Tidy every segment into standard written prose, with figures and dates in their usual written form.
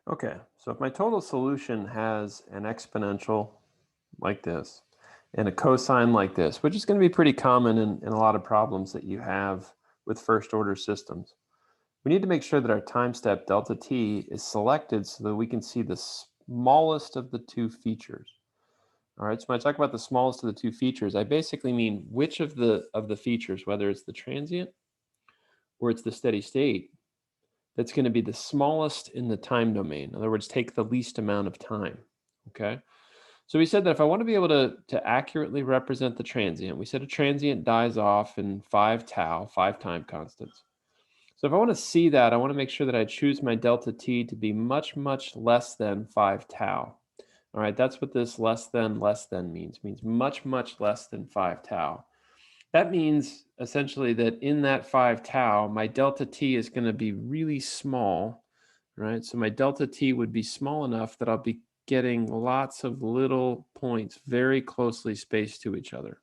Okay, so if my total solution has an exponential like this and a cosine like this, which is going to be pretty common in a lot of problems that you have with first order systems, we need to make sure that our time step delta t is selected so that we can see the smallest of the two features. All right, so when I talk about the smallest of the two features, I basically mean which of the features, whether it's the transient or it's the steady state, that's going to be the smallest in the time domain. In other words, take the least amount of time. Okay. So we said that if I want to be able to accurately represent the transient, we said a transient dies off in 5 tau, 5 time constants. So if I want to see that, I want to make sure that I choose my delta t to be much, much less than 5 tau. All right, that's what this less than means much, much less than 5 tau. That means essentially that in that 5 tau, my delta t is going to be really small, right? So my delta t would be small enough that I'll be getting lots of little points very closely spaced to each other,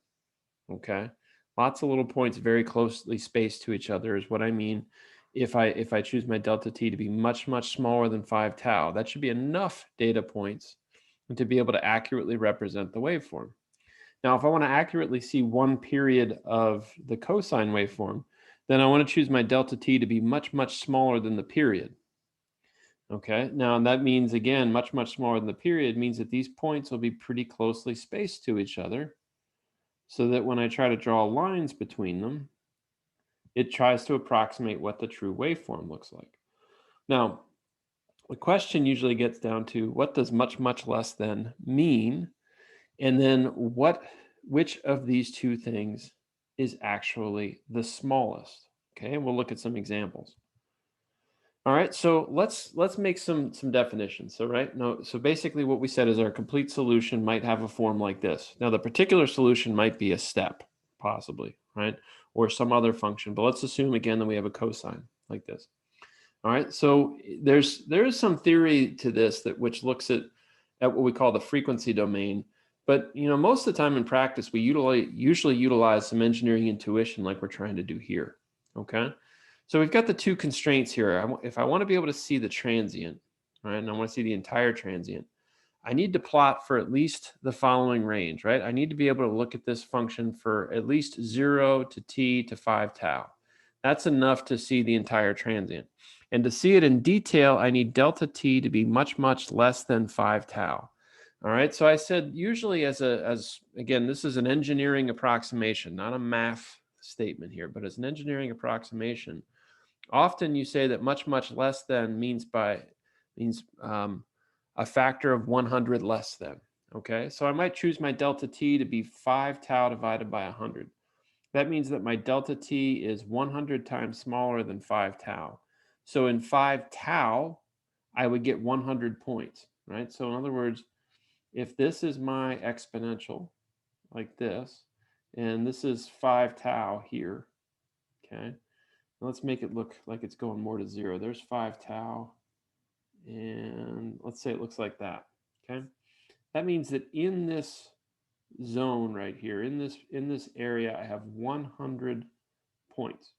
okay? Lots of little points very closely spaced to each other is what I mean if I choose my delta t to be much, much smaller than 5 tau. That should be enough data points to be able to accurately represent the waveform. Now, if I want to accurately see one period of the cosine waveform, then I want to choose my delta t to be much, much smaller than the period. Okay, now that means, again, much, much smaller than the period means that these points will be pretty closely spaced to each other so that when I try to draw lines between them, it tries to approximate what the true waveform looks like. Now, the question usually gets down to what does much, much less than mean? And then which of these two things is actually the smallest? Okay, and we'll look at some examples. All right, so let's make some definitions. So right, no, so basically what we said is our complete solution might have a form like this. Now the particular solution might be a step, possibly, right? Or some other function, but let's assume again that we have a cosine like this. All right, so there is some theory to this that which looks at what we call the frequency domain. But most of the time in practice, we usually utilize some engineering intuition like we're trying to do here. Okay, so we've got the two constraints here. If I want to be able to see the transient, right, and I want to see the entire transient, I need to plot for at least the following range, right? I need to be able to look at this function for at least 0 to t to 5 tau. That's enough to see the entire transient. And to see it in detail, I need delta t to be much, much less than 5 tau. All right, so I said usually as again, this is an engineering approximation, not a math statement here, but as an engineering approximation, often you say that much, much less than means a factor of 100 less than. Okay, so I might choose my delta t to be 5 tau divided by 100. That means that my delta t is 100 times smaller than 5 tau. So in 5 tau, I would get 100 points, right? So in other words, if this is my exponential, like this, and this is 5 tau here, okay? Let's make it look like it's going more to 0. There's 5 tau, and let's say it looks like that, okay? That means that in this zone right here, in this area, I have 100 points.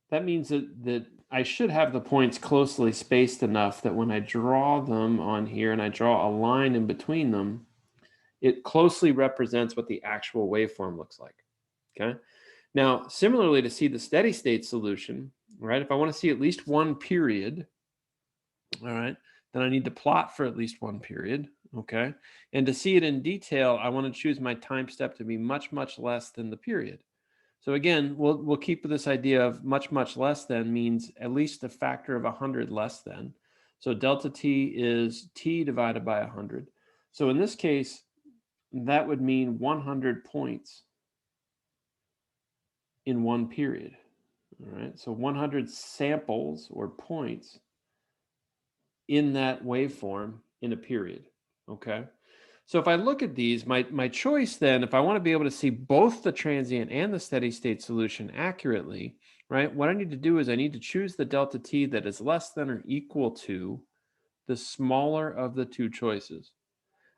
That means that I should have the points closely spaced enough that when I draw them on here and I draw a line in between them, it closely represents what the actual waveform looks like, okay? Now, similarly, to see the steady state solution, right, if I want to see at least one period, all right, then I need to plot for at least one period, okay? And to see it in detail, I want to choose my time step to be much, much less than the period. So again, we'll keep with this idea of much, much less than means at least a factor of 100 less than. So delta t is t divided by 100. So in this case, that would mean 100 points in one period. All right, so 100 samples or points in that waveform in a period, okay? So if I look at these, my choice then, if I want to be able to see both the transient and the steady state solution accurately, right, what I need to do is I need to choose the delta t that is less than or equal to the smaller of the two choices.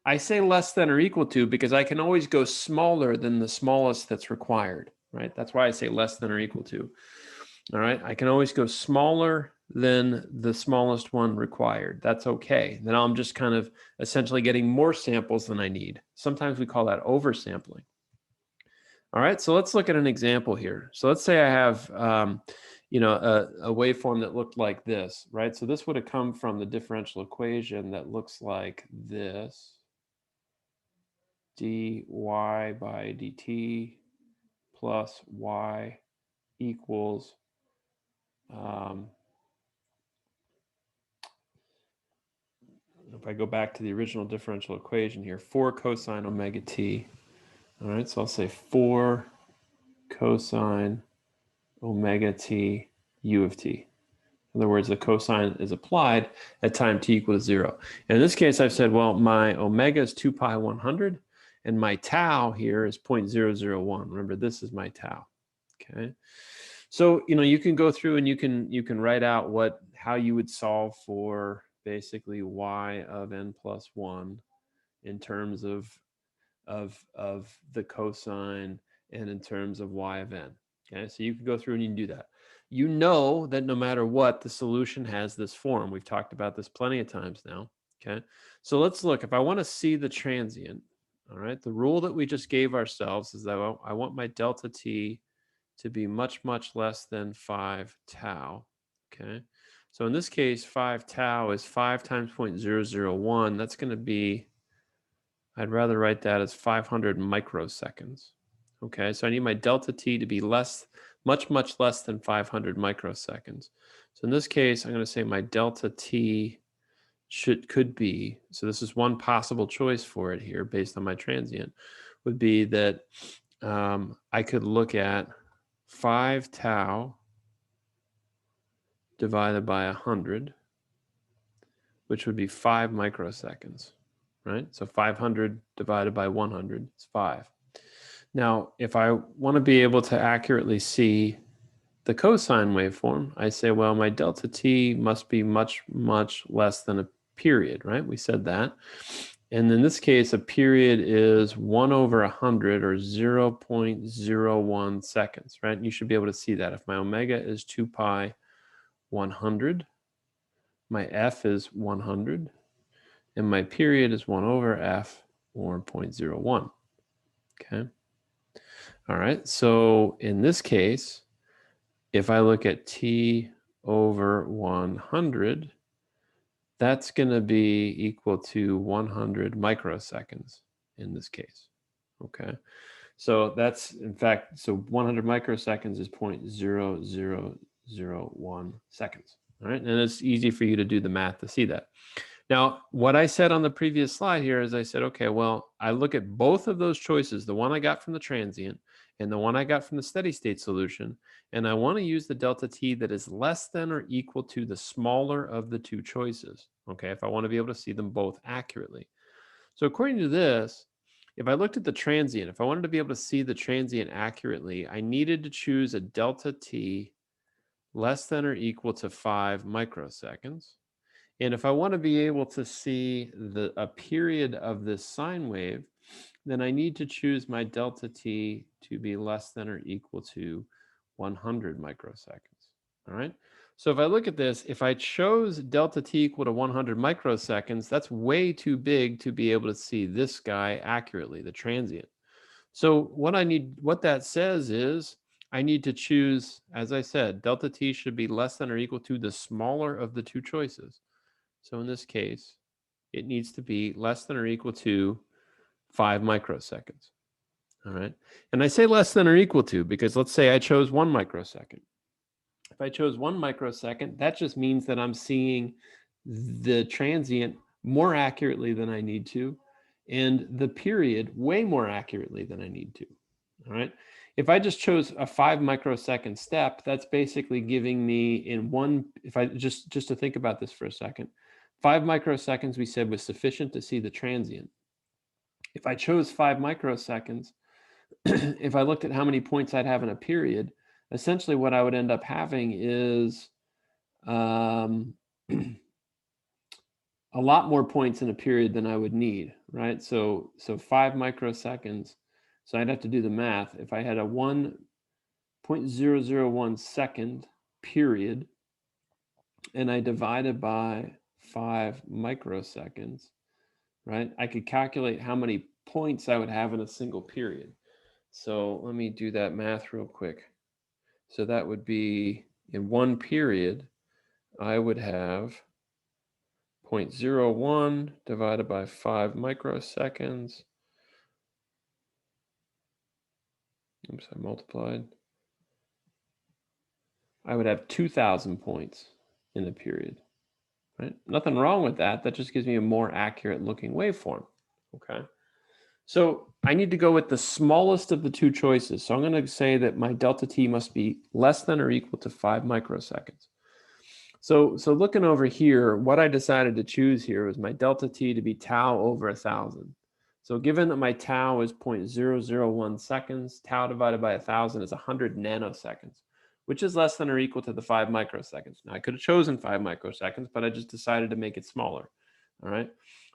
I say less than or equal to because I can always go smaller than the smallest that's required, right? That's why I say less than or equal to. All right, I can always go smaller than the smallest one required. That's okay. Then I'm just kind of essentially getting more samples than I need. Sometimes we call that oversampling. All right, so let's look at an example here. So let's say I have a waveform that looked like this, right? So this would have come from the differential equation that looks like this. dy by dt plus y equals if I go back to the original differential equation here, 4 cosine omega t. All right, so I'll say 4 cosine omega t u of t. In other words, the cosine is applied at time t equal to 0. And in this case, I've said, well, my omega is 2 pi 100, and my tau here is 0.001. Remember, this is my tau. Okay. So, you can go through and you can write out how you would solve for basically y of n plus 1 in terms of the cosine and in terms of y of n. Okay, so you can go through and you can do that. You know that no matter what, the solution has this form. We've talked about this plenty of times now. Okay, so let's look. If I want to see the transient, all right, the rule that we just gave ourselves is that I want my delta t to be much, much less than 5 tau. Okay, so in this case, 5 tau is 5 times 0.001. That's going to be, I'd rather write that as 500 microseconds. Okay, so I need my delta t to be much, much less than 500 microseconds. So in this case, I'm going to say my delta t could be, so this is one possible choice for it here based on my transient, would be that I could look at 5 tau divided by 100, which would be 5 microseconds, right? So 500 divided by 100 is 5. Now, if I want to be able to accurately see the cosine waveform, I say, well, my delta t must be much, much less than a period, right? We said that. And in this case, a period is 1 over 100 or 0.01 seconds, right? And you should be able to see that. If my omega is 2 pi 100, my f is 100, and my period is 1 over f or 0.01, okay? All right, so in this case, if I look at t over 100, that's going to be equal to 100 microseconds in this case, okay? So that's, in fact, so 100 microseconds is 0.0001 seconds, all right? And it's easy for you to do the math to see that. Now, what I said on the previous slide here is I said, okay, well, I look at both of those choices, the one I got from the transient and the one I got from the steady state solution, and I want to use the delta t that is less than or equal to the smaller of the two choices, okay, if I want to be able to see them both accurately. So according to this, if I looked at the transient, if I wanted to be able to see the transient accurately, I needed to choose a delta t less than or equal to 5 microseconds. And if I want to be able to see a period of this sine wave, then I need to choose my delta t to be less than or equal to 100 microseconds. All right. So if I look at this, if I chose delta t equal to 100 microseconds, that's way too big to be able to see this guy accurately, the transient. So what that says is I need to choose, as I said, delta t should be less than or equal to the smaller of the two choices. So in this case, it needs to be less than or equal to 5 microseconds. All right. And I say less than or equal to because let's say I chose 1 microsecond. If I chose 1 microsecond, that just means that I'm seeing the transient more accurately than I need to, and the period way more accurately than I need to. All right. If I just chose a 5 microsecond step, that's basically giving me in one, if I just to think about this for a second, 5 microseconds we said was sufficient to see the transient. If I chose 5 microseconds, if I looked at how many points I'd have in a period, essentially what I would end up having is a lot more points in a period than I would need, right? So 5 microseconds. So I'd have to do the math. If I had a 1.001 second period, and I divide it by 5 microseconds, right? I could calculate how many points I would have in a single period. So let me do that math real quick. So that would be in one period, I would have 0.01 divided by 5 microseconds. Oops, I multiplied. I would have 2,000 points in a period, right? Nothing wrong with that. That just gives me a more accurate looking waveform, okay? So I need to go with the smallest of the two choices. So I'm going to say that my delta t must be less than or equal to 5 microseconds. So looking over here, what I decided to choose here was my delta t to be tau over 1,000. So given that my tau is 0.001 seconds, tau divided by 1,000 is 100 nanoseconds, which is less than or equal to the 5 microseconds. Now I could have chosen 5 microseconds, but I just decided to make it smaller. All right.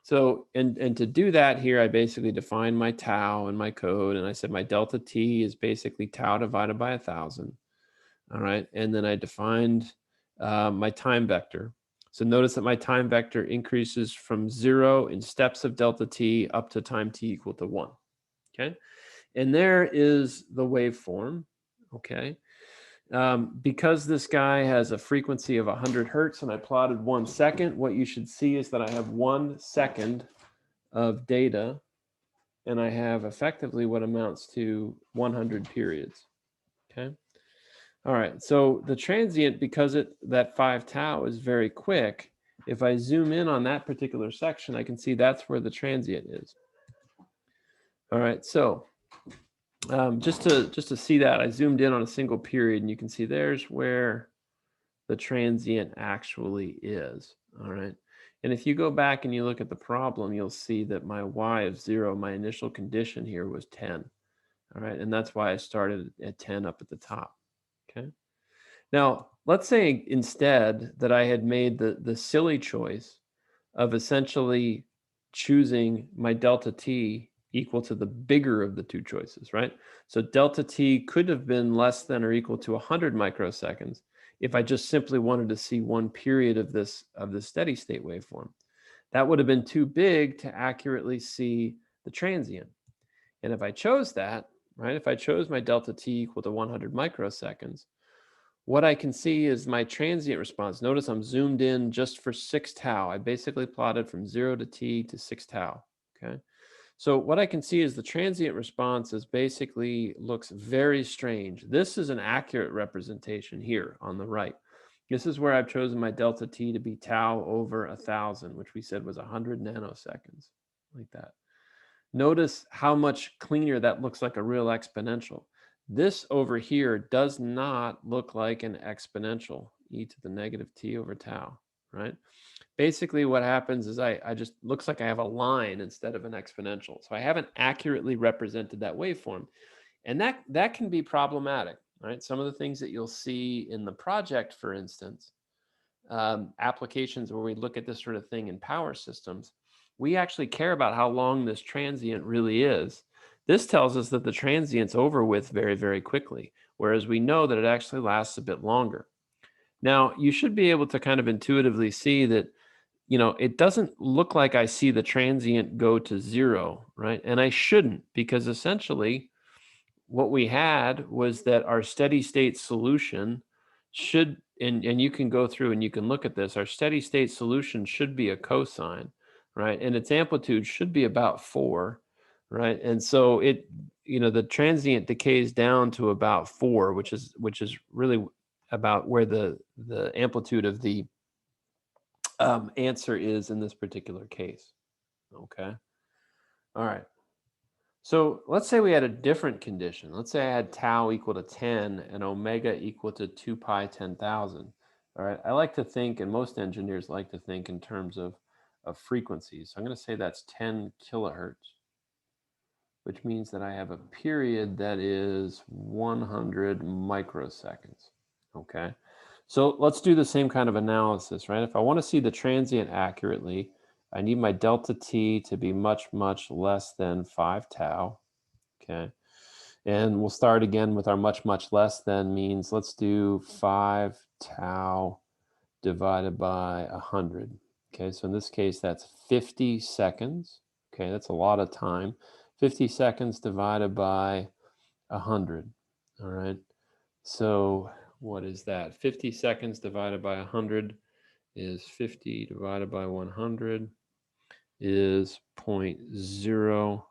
So, and to do that here, I basically defined my tau in my code, and I said my delta t is basically tau divided by 1,000. All right. And then I defined my time vector. So notice that my time vector increases from 0 in steps of delta t up to time t equal to 1. Okay. And there is the waveform. Okay. Because this guy has a frequency of 100 hertz and I plotted 1 second, what you should see is that I have 1 second of data, and I have effectively what amounts to 100 periods. Okay. All right. So the transient, because that 5 tau is very quick, if I zoom in on that particular section, I can see that's where the transient is. All right. So just to see that, I zoomed in on a single period, and you can see there's where the transient actually is. All right. And if you go back and you look at the problem, you'll see that my y of 0, my initial condition here was 10. All right. And that's why I started at 10 up at the top. Okay. Now, let's say instead that I had made the silly choice of essentially choosing my delta t equal to the bigger of the two choices, right? So delta t could have been less than or equal to 100 microseconds if I just simply wanted to see one period of this steady state waveform. That would have been too big to accurately see the transient. And if I chose that, right, if I chose my delta t equal to 100 microseconds, what I can see is my transient response. Notice I'm zoomed in just for 6 tau. I basically plotted from 0 to t to 6 tau, okay? So what I can see is the transient response is basically looks very strange. This is an accurate representation here on the right. This is where I've chosen my delta t to be tau over 1,000, which we said was 100 nanoseconds, like that. Notice how much cleaner that looks like a real exponential. This over here does not look like an exponential, e to the negative t over tau, right? Basically what happens is I just looks like I have a line instead of an exponential. So I haven't accurately represented that waveform. And that can be problematic, right? Some of the things that you'll see in the project, for instance, applications where we look at this sort of thing in power systems, we actually care about how long this transient really is. This tells us that the transient's over with very, very quickly, whereas we know that it actually lasts a bit longer. Now, you should be able to kind of intuitively see that, it doesn't look like I see the transient go to 0, right? And I shouldn't, because essentially what we had was that our steady state solution should, and you can go through and you can look at this, our steady state solution should be a cosine, right? And its amplitude should be about 4, right? And so the transient decays down to about 4, which is really about where the amplitude of the answer is in this particular case. Okay. All right. So let's say we had a different condition. Let's say I had tau equal to 10 and omega equal to 2 pi 10,000. All right. I like to think, and most engineers like to think in terms of frequencies. So I'm going to say that's 10 kilohertz, which means that I have a period that is 100 microseconds. Okay. So let's do the same kind of analysis, right? If I want to see the transient accurately, I need my delta t to be much, much less than 5 tau. Okay. And we'll start again with our much, much less than means let's do 5 tau divided by 100. Okay, so in this case, that's 50 seconds. Okay, that's a lot of time. 50 seconds divided by 100. All right, so what is that? 50 seconds divided by 100 is 50 divided by 100 is 0.0,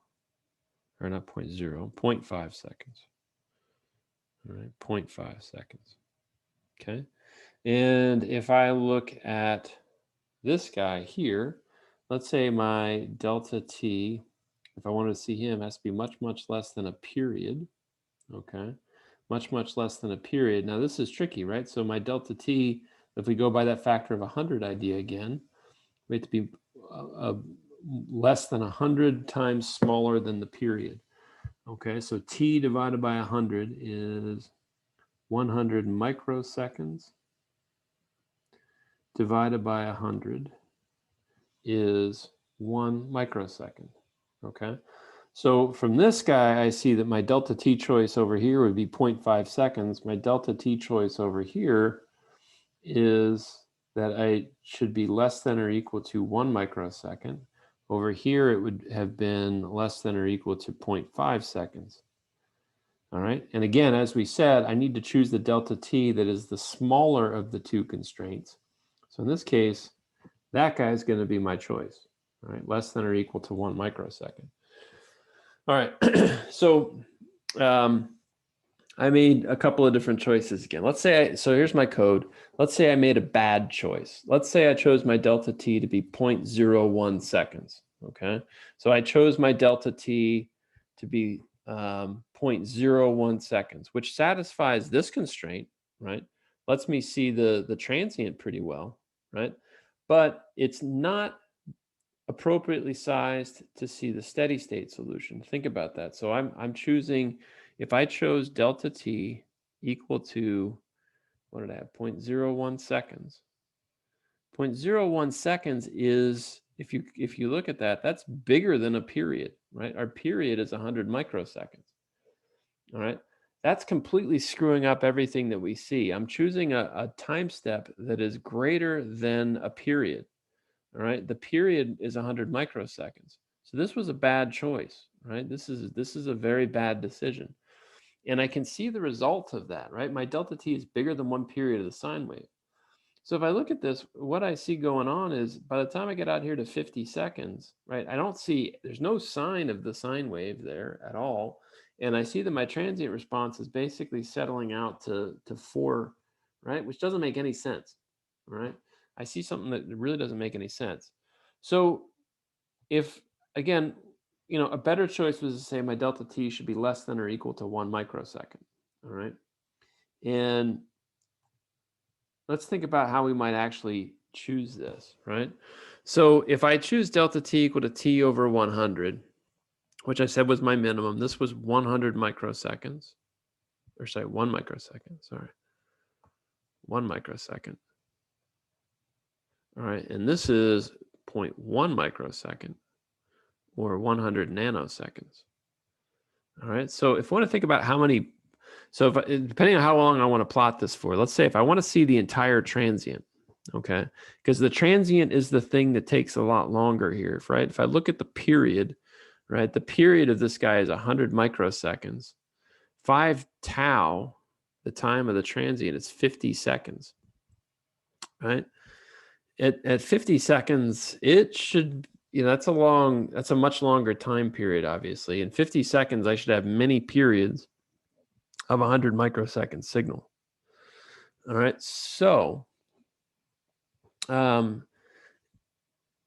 or not 0.0, 0.5 seconds. All right, 0.5 seconds. Okay, and if I look at this guy here, let's say my delta t, if I wanted to see him, has to be much, much less than a period. Okay, much less than a period. Now this is tricky, right? So my delta t, if we go by that factor of 100 idea again, we have to be less than 100 times smaller than the period. Okay, so t divided by 100 is 100 microseconds divided by 100 is 1 microsecond. Okay, so from this guy, I see that my delta t choice over here would be 0.5 seconds. My delta t choice over here is that I should be less than or equal to 1 microsecond. Over here, it would have been less than or equal to 0.5 seconds. All right, and again, as we said, I need to choose the delta t that is the smaller of the two constraints. So in this case, that guy is going to be my choice. All right, less than or equal to 1 microsecond. All right, so I made a couple of different choices again. Let's say, so here's my code. Let's say I made a bad choice. Let's say I chose my delta t to be 0.01 seconds, okay? So I chose my delta t to be 0.01 seconds, which satisfies this constraint, right? Lets me see the transient pretty well, right? But it's not appropriately sized to see the steady state solution. Think about that. So I'm choosing, if I chose delta t equal to, what did I have, 0.01 seconds. 0.01 seconds is, if you look at that, that's bigger than a period, right? Our period is 100 microseconds. All right, that's completely screwing up everything that we see. I'm choosing a time step that is greater than a period. All right, the period is 100 microseconds. So this was a bad choice, right? This is a very bad decision. And I can see the result of that, right? My delta t is bigger than 1 period of the sine wave. So if I look at this, what I see going on is by the time I get out here to 50 seconds, right, I don't see, there's no sign of the sine wave there at all. And I see that my transient response is basically settling out to 4, right, which doesn't make any sense, right? I see something that really doesn't make any sense. So if, again, you know, a better choice was to say my delta t should be less than or equal to 1 microsecond, all right? And let's think about how we might actually choose this, right? So if I choose delta t equal to t over 100, which I said was my minimum, this was 100 microseconds, or sorry, 1 microsecond, sorry, 1 microsecond. All right, and this is 0.1 microsecond, or 100 nanoseconds. All right, so if I want to think about how many, so if depending on how long I want to plot this for, let's say if I want to see the entire transient, okay, because the transient is the thing that takes a lot longer here, right? If I look at the period, right, the period of this guy is 100 microseconds. 5 tau, the time of the transient, is 50 seconds, right? At 50 seconds, it should, you know, that's a much longer time period, obviously. In 50 seconds, I should have many periods of 100 microsecond signal. All right, so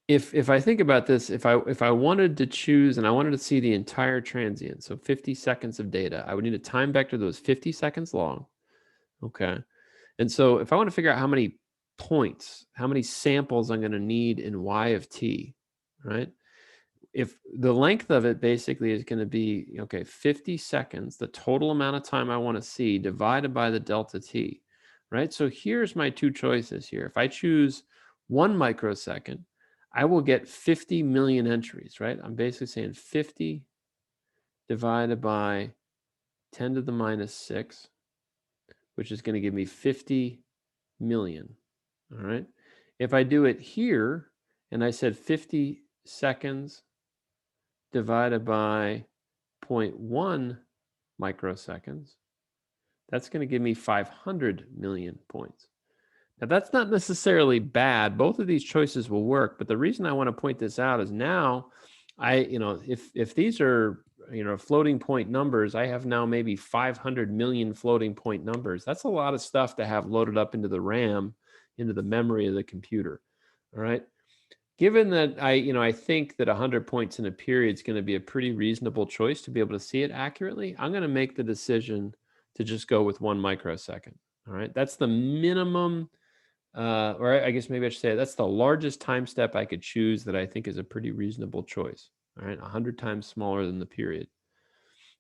if I think about this, if I wanted to choose and I wanted to see the entire transient, so 50 seconds of data, I would need a time vector that was 50 seconds long. Okay, and so if I want to figure out how many points, how many samples I'm going to need in y of t, right? If the length of it basically is going to be, okay, 50 seconds, the total amount of time I want to see divided by the delta t, right? So here's my two choices here. If I choose 1 microsecond, I will get 50 million entries, right? I'm basically saying 50 divided by 10 to the minus 6, which is going to give me 50 million. All right. If I do it here and I said 50 seconds divided by 0.1 microseconds, that's going to give me 500 million points. Now, that's not necessarily bad. Both of these choices will work, but the reason I want to point this out is now if these are, floating point numbers, I have now maybe 500 million floating point numbers. That's a lot of stuff to have loaded up into the RAM, into the memory of the computer. All right. Given that I think that 100 points in a period is going to be a pretty reasonable choice to be able to see it accurately, I'm going to make the decision to just go with 1 microsecond. All right. That's the minimum, or I guess maybe I should say that's the largest time step I could choose that I think is a pretty reasonable choice. All right. 100 times smaller than the period.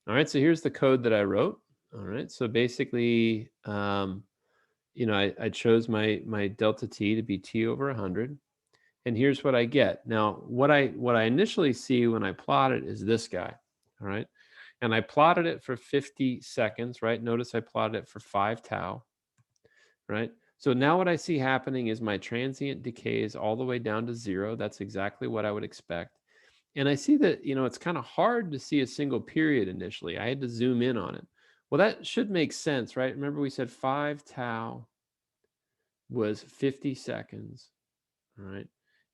All right. So here's the code that I wrote. All right. So basically, I chose my delta t to be t over 100. And here's what I get. Now, what I initially see when I plot it is this guy, all right? And I plotted it for 50 seconds, right? Notice I plotted it for 5 tau, right? So now what I see happening is my transient decays all the way down to 0. That's exactly what I would expect. And I see that, it's kind of hard to see a single period initially. I had to zoom in on it. Well, that should make sense, right? Remember we said 5 tau was 50 seconds, all right?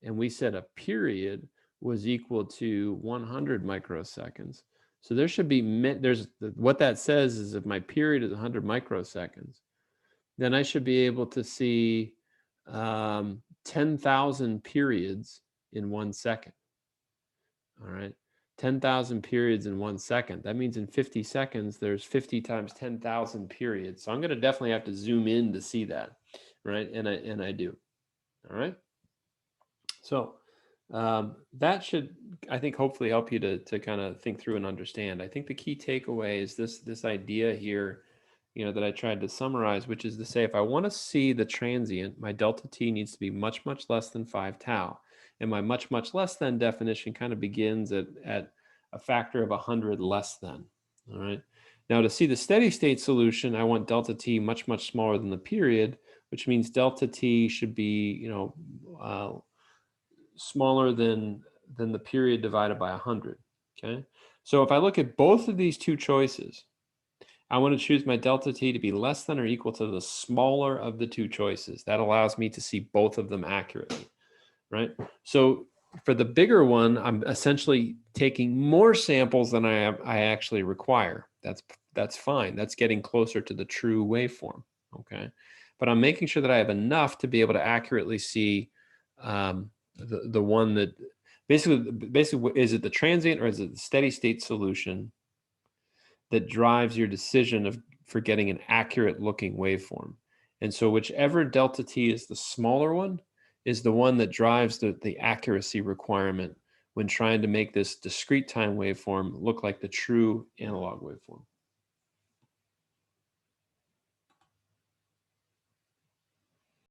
And we said a period was equal to 100 microseconds. So there should be, what that says is if my period is 100 microseconds, then I should be able to see 10,000 periods in 1 second. All right. 10,000 periods in 1 second. That means in 50 seconds, there's 50 times 10,000 periods. So I'm going to definitely have to zoom in to see that, right? And I do. All right. So that should, I think, hopefully help you to kind of think through and understand. I think the key takeaway is this idea here, that I tried to summarize, which is to say, if I want to see the transient, my delta t needs to be much, much less than 5 tau. And my much, much less than definition kind of begins at a factor of 100 less than. All right. Now, to see the steady state solution, I want delta t much, much smaller than the period, which means delta t should be, smaller than the period divided by 100. Okay. So if I look at both of these two choices, I want to choose my delta t to be less than or equal to the smaller of the two choices. That allows me to see both of them accurately, right? So for the bigger one, I'm essentially taking more samples than I actually require. That's fine. That's getting closer to the true waveform, okay? But I'm making sure that I have enough to be able to accurately see the one that basically, is it the transient or is it the steady state solution that drives your decision for getting an accurate looking waveform? And so whichever delta t is the smaller one is the one that drives the accuracy requirement when trying to make this discrete time waveform look like the true analog waveform.